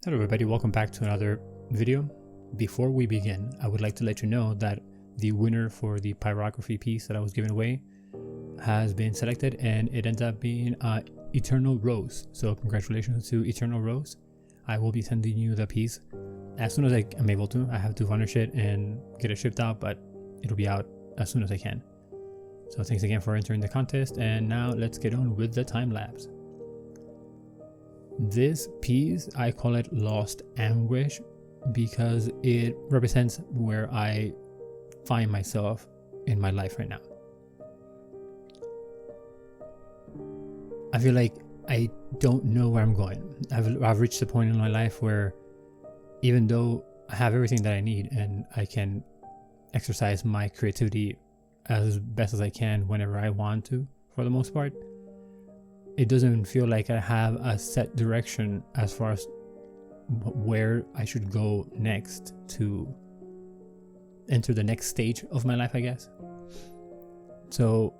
Hello everybody, welcome back to another video. Before we begin, I would like to let you know that the winner for the pyrography piece that I was giving away has been selected, and it ends up being Eternal Rose. So congratulations to Eternal Rose. I will be sending you the piece as soon as I am able to. I have to varnish it and get it shipped out, but it'll be out as soon as I can. So thanks again for entering the contest, and now let's get on with the time lapse. This piece, I call it Lost Anguish because it represents where I find myself in my life right now. I feel like I don't know where I'm going. I've reached a point in my life where even though I have everything that I need and I can exercise my creativity as best as I can whenever I want to, for the most part, it doesn't feel like I have a set direction as far as where I should go next to enter the next stage of my life, I guess. So,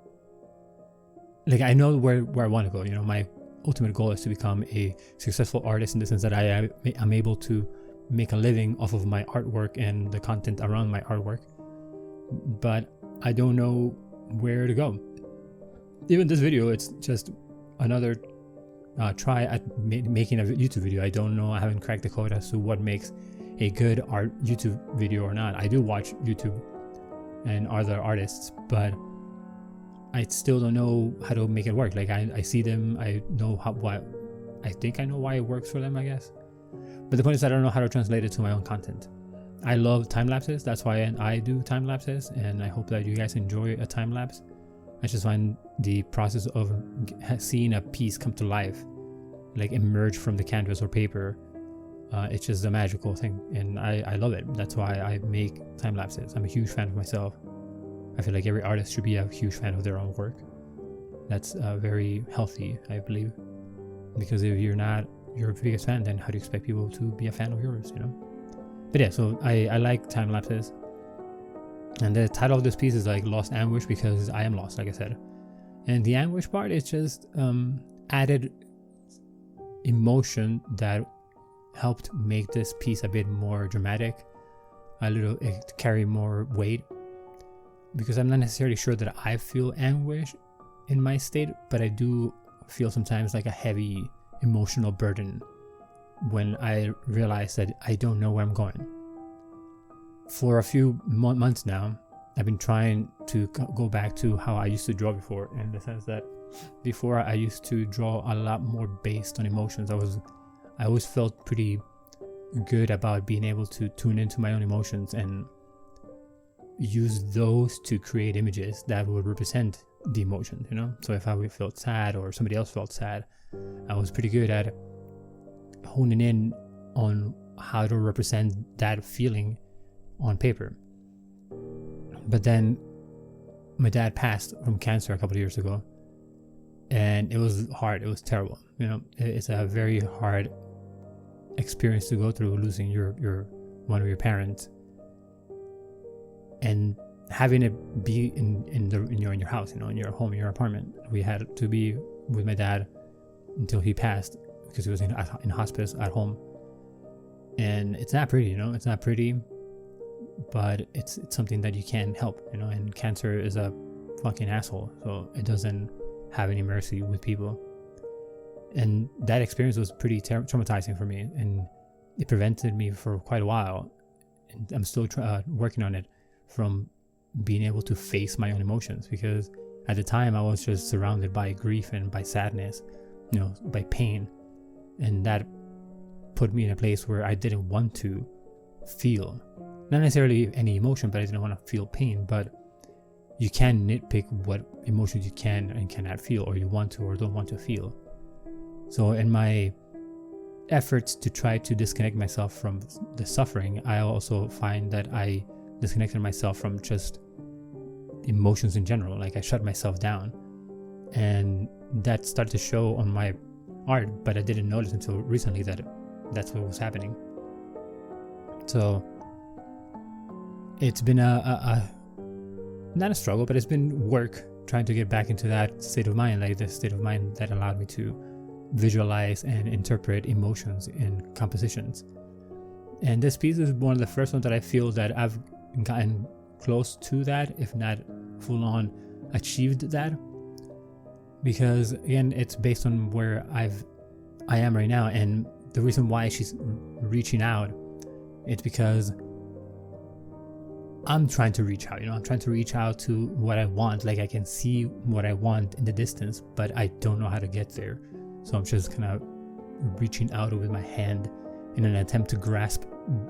like, I know where I want to go. You know, my ultimate goal is to become a successful artist in the sense that I'm able to make a living off of my artwork and the content around my artwork. But I don't know where to go. Even this video, it's just another try at making a YouTube video. I don't know. I haven't cracked the code as to what makes a good art YouTube video or not. I do watch YouTube and other artists, but I still don't know how to make it work. Like I see them, I know I think I know why it works for them, I guess. But the point is I don't know how to translate it to my own content. I love time lapses. That's why I do time lapses, and I hope that you guys enjoy a time lapse. I just find the process of seeing a piece come to life, like emerge from the canvas or paper, it's just a magical thing, and I love it. That's why I make time lapses. I'm a huge fan of myself. I feel like every artist should be a huge fan of their own work. That's very healthy, I believe, because if you're not your biggest fan, then how do you expect people to be a fan of yours, you know? But yeah, so I like time lapses. And the title of this piece is like Lost Anguish because I am lost, like I said. And the anguish part is just added emotion that helped make this piece a bit more dramatic, it carry more weight. Because I'm not necessarily sure that I feel anguish in my state, but I do feel sometimes like a heavy emotional burden when I realize that I don't know where I'm going. For a few months now, I've been trying to go back to how I used to draw before, in the sense that before I used to draw a lot more based on emotions. I always felt pretty good about being able to tune into my own emotions and use those to create images that would represent the emotion, you know? So if I felt sad or somebody else felt sad, I was pretty good at honing in on how to represent that feeling on paper. But then my dad passed from cancer a couple of years ago, and it was hard. It was terrible. You know, it's a very hard experience to go through, losing your one of your parents, and having it be in your house, you know, in your home, in your apartment. We had to be with my dad until he passed because he was in hospice at home, and it's not pretty, you know. It's not pretty. But it's something that you can't help, you know, and cancer is a fucking asshole, so it doesn't have any mercy with people. And that experience was pretty traumatizing for me, and it prevented me for quite a while, and I'm still working on it, from being able to face my own emotions, because at the time I was just surrounded by grief and by sadness, you know, by pain, and that put me in a place where I didn't want to feel. Not necessarily any emotion, but I didn't want to feel pain. But you can nitpick what emotions you can and cannot feel, or you want to or don't want to feel. So in my efforts to try to disconnect myself from the suffering, I also find that I disconnected myself from just emotions in general. Like I shut myself down, and that started to show on my art, but I didn't notice until recently that that's what was happening. So it's been a not a struggle, but it's been work trying to get back into that state of mind, like the state of mind that allowed me to visualize and interpret emotions in compositions. And this piece is one of the first ones that I feel that I've gotten close to that, if not full on achieved that, because again, it's based on where I am right now. And the reason why she's reaching out, it's because I'm trying to reach out, I'm trying to reach out to what I want. Like I can see what I want in the distance, but I don't know how to get there. So I'm just kind of reaching out with my hand in an attempt to grasp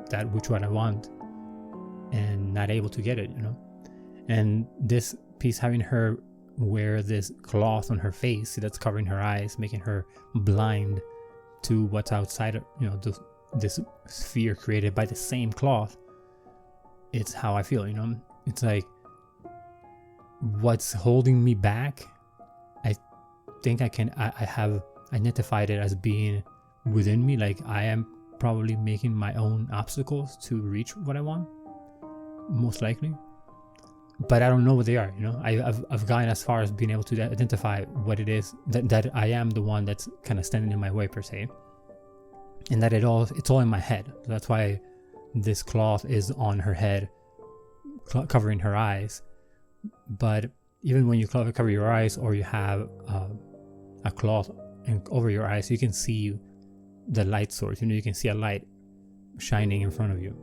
that which what I want, and not able to get it, And this piece having her wear this cloth on her face that's covering her eyes, making her blind to what's outside of, this sphere created by the same cloth. It's how I feel, It's like, what's holding me back, I think I have identified it as being within me. Like I am probably making my own obstacles to reach what I want, most likely, but I don't know what they are. I've gotten as far as being able to identify what it is that I am the one that's kind of standing in my way, per se, and that it's all in my head. That's why this cloth is on her head, covering her eyes. But even when you cover your eyes, or you have a cloth over your eyes, you can see the light source. You can see a light shining in front of you,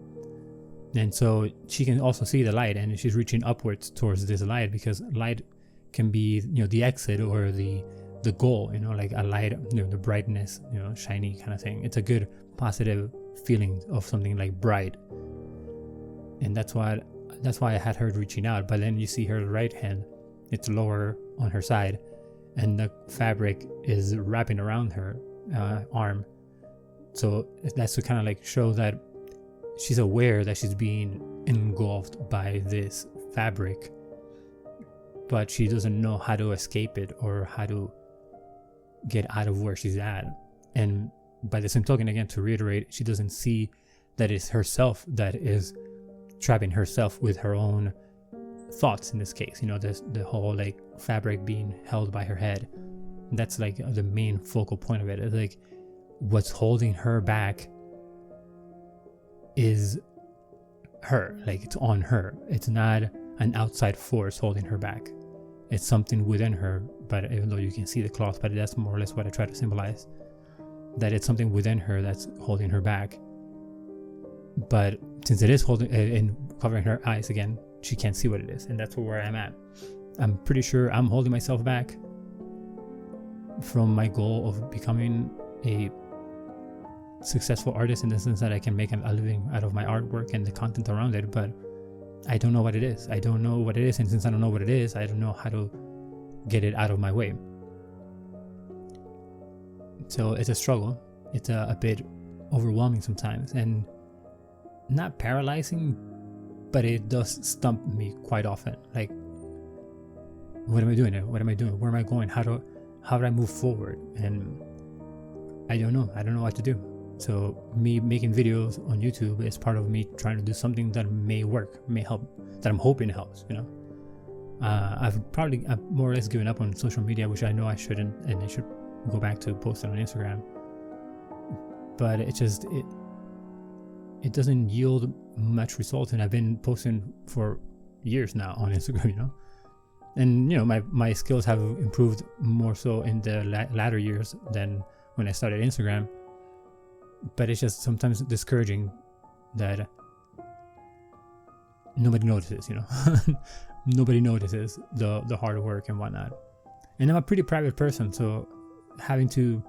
and so she can also see the light, and she's reaching upwards towards this light, because light can be the exit or the goal, like a light, the brightness, shiny kind of thing. It's a good positive feeling of something like bright, and that's why I had her reaching out. But then you see her right hand, it's lower on her side, and the fabric is wrapping around her arm. So that's to kind of like show that she's aware that she's being engulfed by this fabric, but she doesn't know how to escape it or how to get out of where she's at. And by the same token, again, to reiterate, she doesn't see that it's herself that is trapping herself with her own thoughts in this case. The whole like fabric being held by her head. That's like the main focal point of it. It's like what's holding her back is her. Like it's on her. It's not an outside force holding her back. It's something within her. But even though you can see the cloth, but that's more or less what I try to symbolize. That it's something within her that's holding her back. But since it is holding and covering her eyes again, she can't see what it is, and that's where I'm at. I'm pretty sure I'm holding myself back from my goal of becoming a successful artist, in the sense that I can make a living out of my artwork and the content around it, but I don't know what it is. And since I don't know what it is, I don't know how to get it out of my way. So it's a struggle. It's a bit overwhelming sometimes, and not paralyzing, but it does stump me quite often. Like, what am I doing? What am I doing? Where am I going? How do I move forward? And I don't know what to do. So me making videos on YouTube is part of me trying to do something that may work, may help, that I'm hoping helps, I've more or less given up on social media, which I know I shouldn't, and I should go back to posting on Instagram. But it doesn't yield much results, and I've been posting for years now on Instagram, and my skills have improved more so in the latter years than when I started Instagram. But it's just sometimes discouraging that nobody notices, nobody notices the hard work and whatnot. And I'm a pretty private person, so having to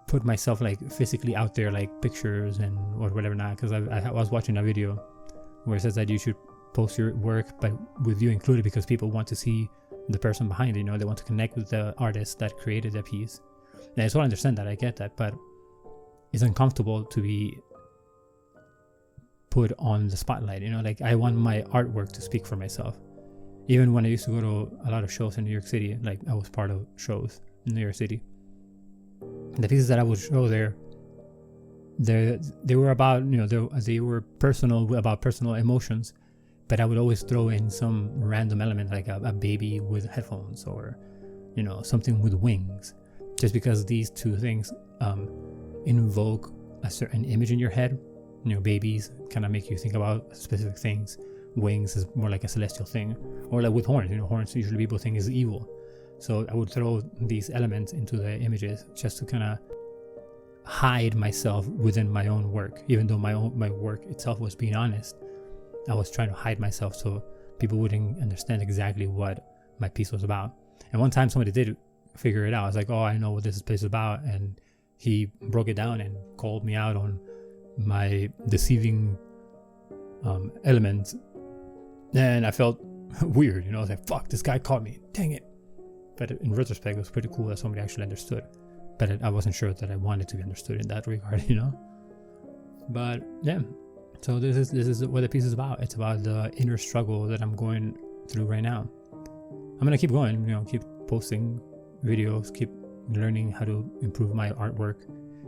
put myself like physically out there, like pictures and or whatever not, because I was watching a video where it says that you should post your work, but with you included, because people want to see the person behind it, they want to connect with the artist that created the piece. And I just want to understand that, I get that, but it's uncomfortable to be put on the spotlight, like I want my artwork to speak for myself. Even when I used to go to a lot of shows in New York City, like I was part of shows in New York City, the pieces that I would show there, they were about, they were personal, about personal emotions, but I would always throw in some random element, like a baby with headphones, or something with wings, just because these two things invoke a certain image in your head. Babies kind of make you think about specific things. Wings is more like a celestial thing, or like with horns. Horns usually people think is evil. So I would throw these elements into the images just to kind of hide myself within my own work. Even though my work itself was being honest, I was trying to hide myself so people wouldn't understand exactly what my piece was about. And one time somebody did figure it out. I was like, oh, I know what this piece is about. And he broke it down and called me out on my deceiving elements. And I felt weird, I was like, fuck, this guy caught me, dang it. But in retrospect, it was pretty cool that somebody actually understood. But I wasn't sure that I wanted to be understood in that regard, But yeah, so this is what the piece is about. It's about the inner struggle that I'm going through right now. I'm gonna keep going, keep posting videos, keep learning how to improve my artwork,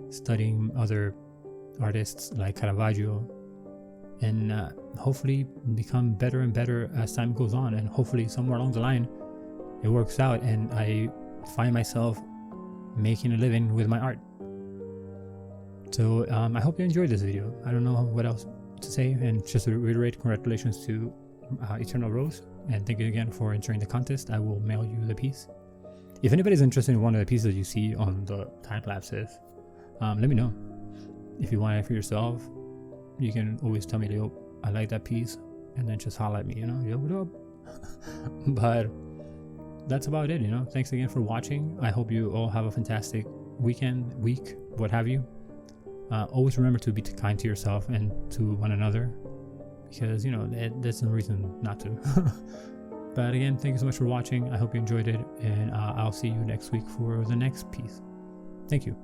studying other artists like Caravaggio, and hopefully become better and better as time goes on. And hopefully somewhere along the line it works out and I find myself making a living with my art. So I hope you enjoyed this video. I don't know what else to say, and just to reiterate, congratulations to Eternal Rose, and thank you again for entering the contest. I will mail you the piece. If anybody's interested in one of the pieces you see on the time lapses, let me know. If you want it for yourself, you can always tell me, yo, I like that piece, and then just holler at me, yo, what up? But that's about it, Thanks again for watching. I hope you all have a fantastic weekend, week, what have you. Always remember to be kind to yourself and to one another, because, there's no reason not to. But again, thank you so much for watching. I hope you enjoyed it, and I'll see you next week for the next piece. Thank you.